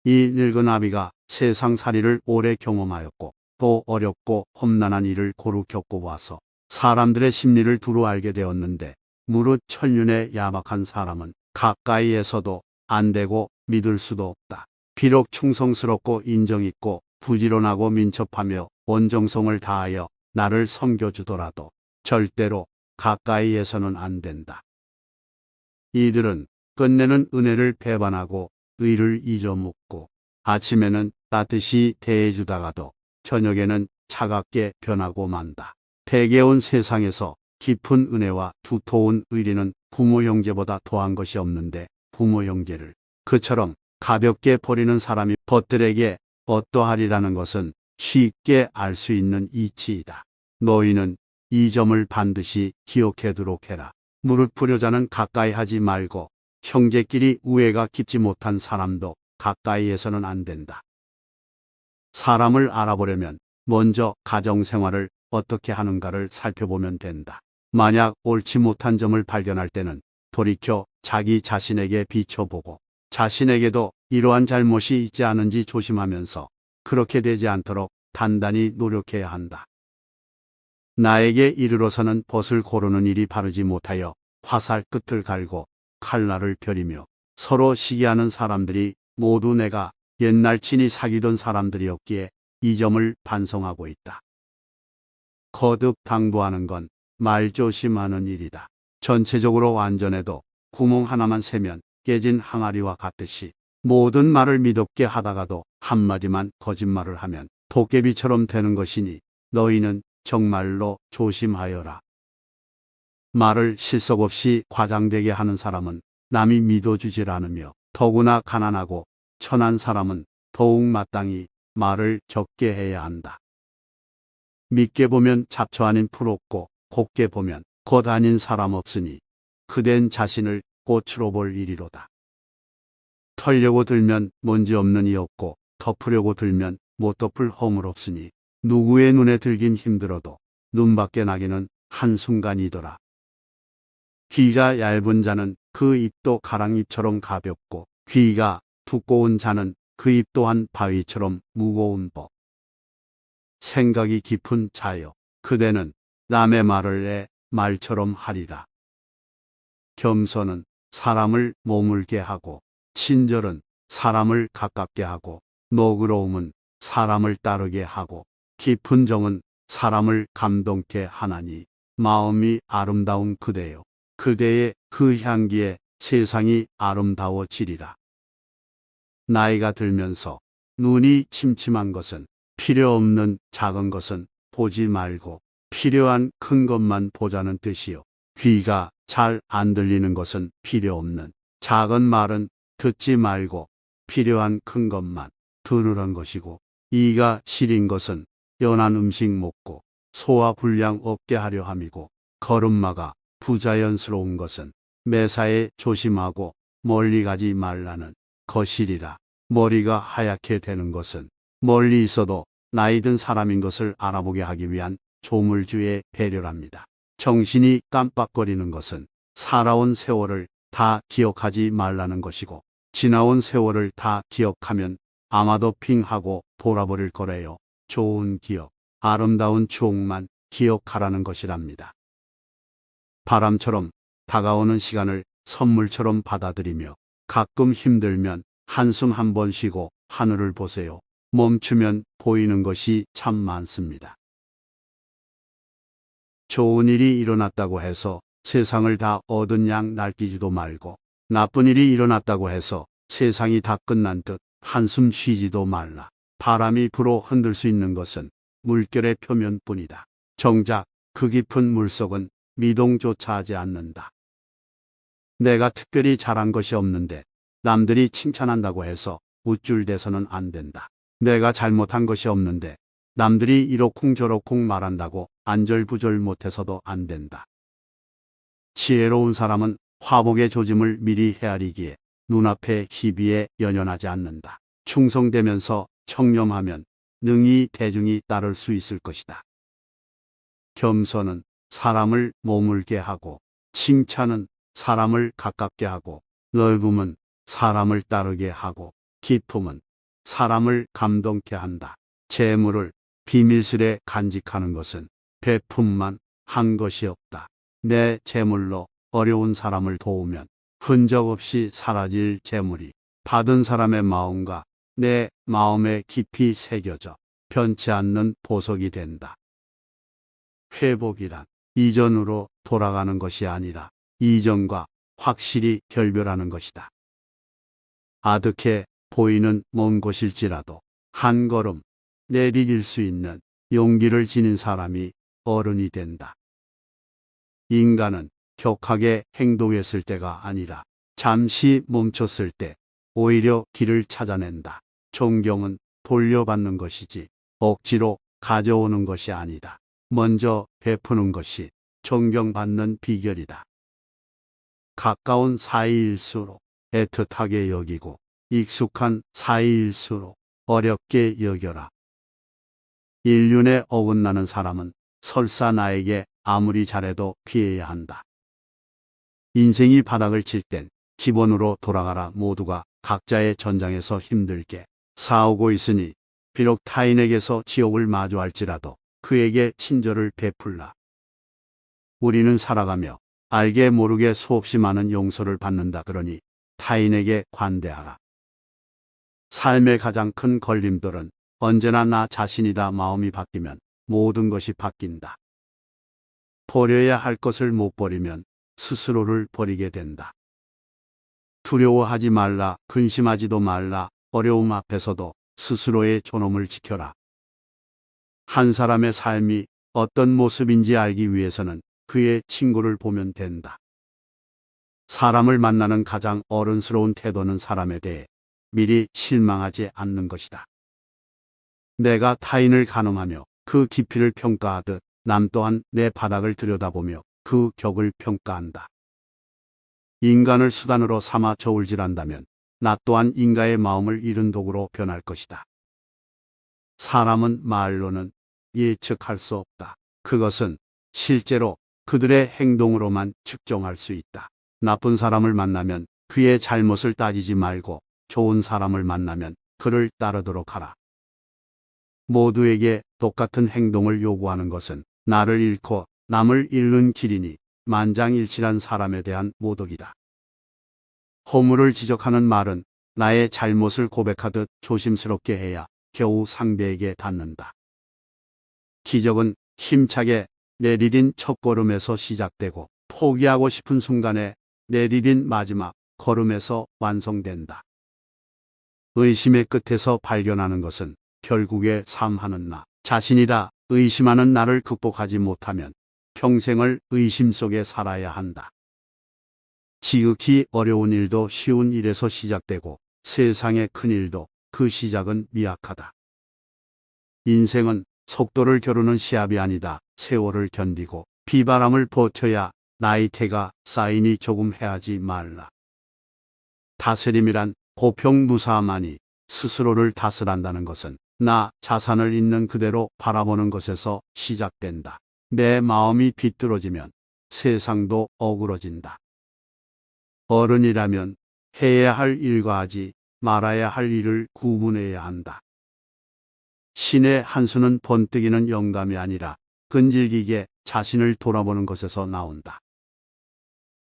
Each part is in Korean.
이 늙은 아비가 세상살이를 오래 경험하였고 또 어렵고 험난한 일을 고루 겪어와서 사람들의 심리를 두루 알게 되었는데, 무릇 천륜의 야박한 사람은 가까이에서도 안 되고 믿을 수도 없다. 비록 충성스럽고 인정있고 부지런하고 민첩하며 온 정성을 다하여 나를 섬겨주더라도 절대로 가까이에서는 안 된다. 이들은 끝내는 은혜를 배반하고 의를 잊어먹고 아침에는 따뜻이 대해주다가도 저녁에는 차갑게 변하고 만다. 대개 온 세상에서 깊은 은혜와 두터운 의리는 부모 형제보다 더한 것이 없는데, 부모 형제를 그처럼 가볍게 버리는 사람이 벗들에게 어떠하리라는 것은 쉽게 알 수 있는 이치이다. 너희는 이 점을 반드시 기억하도록 해라. 무릇 불효자는 가까이 하지 말고 형제끼리 우애가 깊지 못한 사람도 가까이에서는 안 된다. 사람을 알아보려면 먼저 가정생활을 어떻게 하는가를 살펴보면 된다. 만약 옳지 못한 점을 발견할 때는 돌이켜 자기 자신에게 비춰보고 자신에게도 이러한 잘못이 있지 않은지 조심하면서 그렇게 되지 않도록 단단히 노력해야 한다. 나에게 이르러서는 벗을 고르는 일이 바르지 못하여 화살 끝을 갈고 칼날을 벼리며 서로 시기하는 사람들이 모두 내가 옛날 친히 사귀던 사람들이었기에 이 점을 반성하고 있다. 거듭 당부하는 건 말조심하는 일이다. 전체적으로 완전해도 구멍 하나만 세면 깨진 항아리와 같듯이 모든 말을 믿었게 하다가도 한마디만 거짓말을 하면 도깨비처럼 되는 것이니 너희는 정말로 조심하여라. 말을 실속 없이 과장되게 하는 사람은 남이 믿어주질 않으며, 더구나 가난하고 천한 사람은 더욱 마땅히 말을 적게 해야 한다. 믿게 보면 잡초 아닌 풀 없고 곱게 보면 겉 아닌 사람 없으니 그댄 자신을 꽃으로 볼 일이로다. 털려고 들면 먼지 없는 이 없고 덮으려고 들면 못 덮을 허물 없으니 누구의 눈에 들긴 힘들어도 눈밖에 나기는 한순간이더라. 귀가 얇은 자는 그 입도 가랑잎처럼 가볍고 귀가 두꺼운 자는 그 입 또한 바위처럼 무거운 법. 생각이 깊은 자여, 그대는 남의 말을 내 말처럼 하리라. 겸손은 사람을 머물게 하고 친절은 사람을 가깝게 하고 너그러움은 사람을 따르게 하고 깊은 정은 사람을 감동케 하나니, 마음이 아름다운 그대여, 그대의 그 향기에 세상이 아름다워지리라. 나이가 들면서 눈이 침침한 것은 필요 없는 작은 것은 보지 말고 필요한 큰 것만 보자는 뜻이요. 귀가 잘 안 들리는 것은 필요 없는 작은 말은 듣지 말고 필요한 큰 것만 들으란 것이고, 이가 시린 것은 연한 음식 먹고 소화불량 없게 하려 함이고, 걸음마가 부자연스러운 것은 매사에 조심하고 멀리 가지 말라는 것이리라. 머리가 하얗게 되는 것은 멀리 있어도 나이 든 사람인 것을 알아보게 하기 위한 조물주의 배려랍니다. 정신이 깜빡거리는 것은 살아온 세월을 다 기억하지 말라는 것이고, 지나온 세월을 다 기억하면 아마도 핑하고 돌아버릴 거래요. 좋은 기억, 아름다운 추억만 기억하라는 것이랍니다. 바람처럼 다가오는 시간을 선물처럼 받아들이며 가끔 힘들면 한숨 한번 쉬고 하늘을 보세요. 멈추면 보이는 것이 참 많습니다. 좋은 일이 일어났다고 해서 세상을 다 얻은 양 날뛰지도 말고, 나쁜 일이 일어났다고 해서 세상이 다 끝난 듯 한숨 쉬지도 말라. 바람이 불어 흔들 수 있는 것은 물결의 표면뿐이다. 정작 그 깊은 물속은 미동조차 하지 않는다. 내가 특별히 잘한 것이 없는데 남들이 칭찬한다고 해서 우쭐대서는 안 된다. 내가 잘못한 것이 없는데 남들이 이러쿵저러쿵 말한다고 안절부절 못해서도 안 된다. 지혜로운 사람은 화복의 조짐을 미리 헤아리기에 눈앞의 희비에 연연하지 않는다. 충성되면서 청렴하면 능히 대중이 따를 수 있을 것이다. 겸손은 사람을 머물게 하고, 칭찬은 사람을 가깝게 하고, 넓음은 사람을 따르게 하고, 기쁨은 사람을 감동케 한다. 재물을 비밀스레 간직하는 것은 베품만 한 것이 없다. 내 재물로 어려운 사람을 도우면 흔적 없이 사라질 재물이 받은 사람의 마음과 내 마음에 깊이 새겨져 변치 않는 보석이 된다. 회복이란 이전으로 돌아가는 것이 아니라 이전과 확실히 결별하는 것이다. 아득해 보이는 먼 곳일지라도 한 걸음 내디딜 수 있는 용기를 지닌 사람이 어른이 된다. 인간은 격하게 행동했을 때가 아니라 잠시 멈췄을 때 오히려 길을 찾아낸다. 존경은 돌려받는 것이지 억지로 가져오는 것이 아니다. 먼저 베푸는 것이 존경받는 비결이다. 가까운 사이일수록 애틋하게 여기고 익숙한 사이일수록 어렵게 여겨라. 인륜에 어긋나는 사람은 설사 나에게 아무리 잘해도 피해야 한다. 인생이 바닥을 칠 땐 기본으로 돌아가라. 모두가 각자의 전장에서 힘들게 싸우고 있으니 비록 타인에게서 지옥을 마주할지라도 그에게 친절을 베풀라. 우리는 살아가며 알게 모르게 수없이 많은 용서를 받는다. 그러니 타인에게 관대하라. 삶의 가장 큰 걸림돌은 언제나 나 자신이다. 마음이 바뀌면 모든 것이 바뀐다. 버려야 할 것을 못 버리면 스스로를 버리게 된다. 두려워하지 말라. 근심하지도 말라. 어려움 앞에서도 스스로의 존엄을 지켜라. 한 사람의 삶이 어떤 모습인지 알기 위해서는 그의 친구를 보면 된다. 사람을 만나는 가장 어른스러운 태도는 사람에 대해 미리 실망하지 않는 것이다. 내가 타인을 가늠하며 그 깊이를 평가하듯 남 또한 내 바닥을 들여다보며 그 격을 평가한다. 인간을 수단으로 삼아 저울질한다면 나 또한 인간의 마음을 잃은 도구로 변할 것이다. 사람은 말로는 예측할 수 없다. 그것은 실제로 그들의 행동으로만 측정할 수 있다. 나쁜 사람을 만나면 그의 잘못을 따지지 말고 좋은 사람을 만나면 그를 따르도록 하라. 모두에게 똑같은 행동을 요구하는 것은 나를 잃고 남을 잃는 길이니 만장일치란 사람에 대한 모독이다. 허물을 지적하는 말은 나의 잘못을 고백하듯 조심스럽게 해야 겨우 상대에게 닿는다. 기적은 힘차게 내디딘 첫걸음에서 시작되고 포기하고 싶은 순간에 내디딘 마지막 걸음에서 완성된다. 의심의 끝에서 발견하는 것은 결국에 삶하는 나 자신이다. 의심하는 나를 극복하지 못하면 평생을 의심 속에 살아야 한다. 지극히 어려운 일도 쉬운 일에서 시작되고 세상의 큰 일도 그 시작은 미약하다. 인생은 속도를 겨루는 시합이 아니다. 세월을 견디고 비바람을 버텨야 나이테가 쌓이니 조금 해하지 말라. 다스림이란 고평무사하마니 스스로를 다스란다는 것은 나 자산을 있는 그대로 바라보는 것에서 시작된다. 내 마음이 비뚤어지면 세상도 어그러진다. 어른이라면 해야 할 일과 하지 말아야 할 일을 구분해야 한다. 신의 한 수는 번뜩이는 영감이 아니라 끈질기게 자신을 돌아보는 것에서 나온다.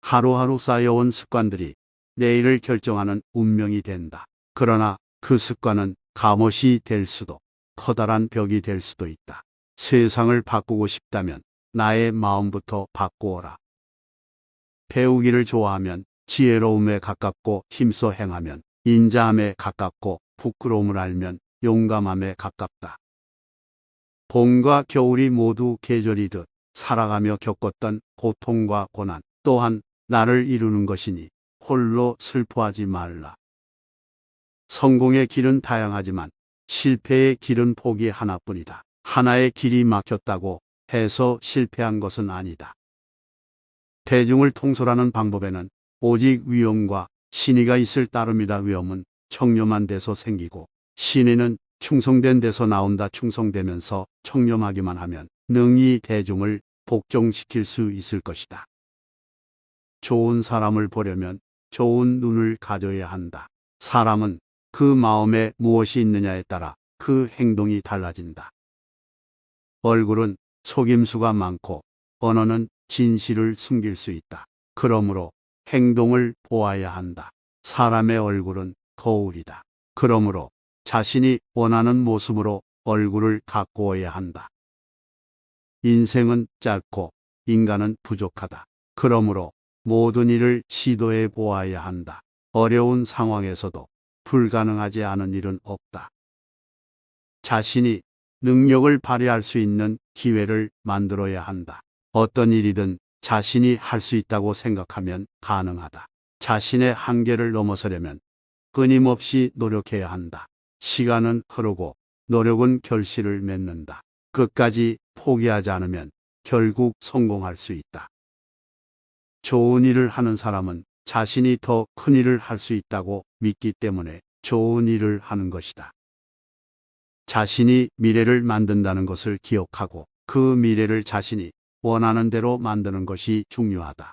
하루하루 쌓여온 습관들이 내일을 결정하는 운명이 된다. 그러나 그 습관은 감옷이 될 수도 커다란 벽이 될 수도 있다. 세상을 바꾸고 싶다면 나의 마음부터 바꾸어라. 배우기를 좋아하면 지혜로움에 가깝고 힘써 행하면 인자함에 가깝고 부끄러움을 알면 용감함에 가깝다. 봄과 겨울이 모두 계절이듯 살아가며 겪었던 고통과 고난 또한 나를 이루는 것이니 홀로 슬퍼하지 말라. 성공의 길은 다양하지만 실패의 길은 폭이 하나뿐이다. 하나의 길이 막혔다고 해서 실패한 것은 아니다. 대중을 통솔하는 방법에는 오직 위엄과 신의가 있을 따름이다. 위엄은 청렴한 데서 생기고 신의는 충성된 데서 나온다. 충성되면서 청렴하기만 하면 능히 대중을 복종시킬 수 있을 것이다. 좋은 사람을 보려면 좋은 눈을 가져야 한다. 사람은 그 마음에 무엇이 있느냐에 따라 그 행동이 달라진다. 얼굴은 속임수가 많고 언어는 진실을 숨길 수 있다. 그러므로 행동을 보아야 한다. 사람의 얼굴은 거울이다. 그러므로 자신이 원하는 모습으로 얼굴을 가꾸어야 한다. 인생은 짧고 인간은 부족하다. 그러므로 모든 일을 시도해 보아야 한다. 어려운 상황에서도 불가능하지 않은 일은 없다. 자신이 능력을 발휘할 수 있는 기회를 만들어야 한다. 어떤 일이든 자신이 할 수 있다고 생각하면 가능하다. 자신의 한계를 넘어서려면 끊임없이 노력해야 한다. 시간은 흐르고 노력은 결실을 맺는다. 끝까지 포기하지 않으면 결국 성공할 수 있다. 좋은 일을 하는 사람은 자신이 더 큰 일을 할 수 있다고 믿기 때문에 좋은 일을 하는 것이다. 자신이 미래를 만든다는 것을 기억하고 그 미래를 자신이 원하는 대로 만드는 것이 중요하다.